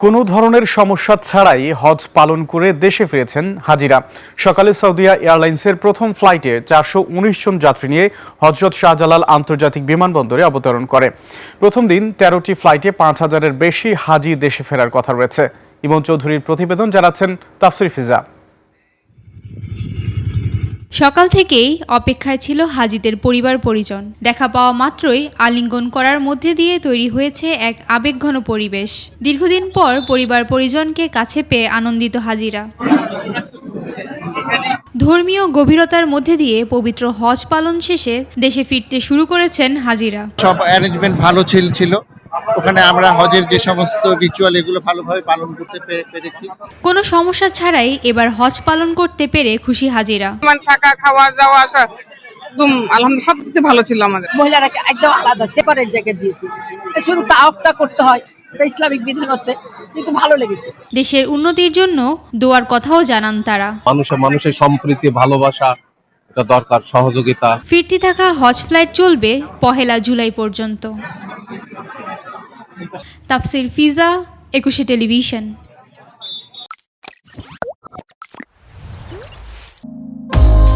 কোনো ধরনের সমস্যা ছাড়াই হজ পালন করে দেশে ফিরেছেন হাজিরা। সকালে সৌদিয়া এয়ারলাইন্সের প্রথম ফ্লাইটে ৪১৯ জন যাত্রী নিয়ে হজরত শাহজালাল আন্তর্জাতিক বিমানবন্দরে অবতরণ করে। প্রথম দিন ১৩টি ফ্লাইটে ৫,০০০-এর বেশি হাজি দেশে ফেরার কথা রয়েছে। ইমন চৌধুরীর প্রতিবেদন জানাচ্ছেন তাফসির ফিজা। সকাল থেকেই অপেক্ষায় ছিল হাজিদের পরিবার পরিজন। দেখা পাওয়া মাত্রই আলিঙ্গন করার মধ্যে দিয়ে তৈরি হয়েছে এক আবেগঘন পরিবেশ। দীর্ঘদিন পর পরিবার পরিজনকে কাছে পেয়ে আনন্দিত হাজিরা। ধর্মীয় গভীরতার মধ্যে দিয়ে পবিত্র হজ পালন শেষে দেশে ফিরতে শুরু করেছেন হাজিরা। সব অ্যারেঞ্জমেন্ট ভালো ছিল। ওখানে আমরা হজের যে সমস্ত রিচুয়াল এগুলো ভালোভাবে পালন করতে পেরেছি। কোনো সমস্যা ছাড়াই এবার হজ পালন করতে পেরে খুশি হাজিরা। থাকা, খাওয়া, যাওয়া আসা একদম আলহামদুলিল্লাহ সব দিকে ভালো ছিল আমাদের। মহিলারা একদম আলাদা সেপারেট জায়গায় দিয়েছি, শুধু তাওয়াফটা করতে হয়, এটা ইসলামিক বিধান হতে, কিন্তু ভালো লেগেছে। দেশের উন্নতির জন্য দোয়ার কথাও জানান তারা। মানুষের সম্প্রীতি, ভালোবাসা এটা দরকার, সহযোগিতা। ফিরতি থাকা হজ ফ্লাইট চলবে ১ জুলাই পর্যন্ত। তাফসির ফিজা, ২১ টেলিভিশন।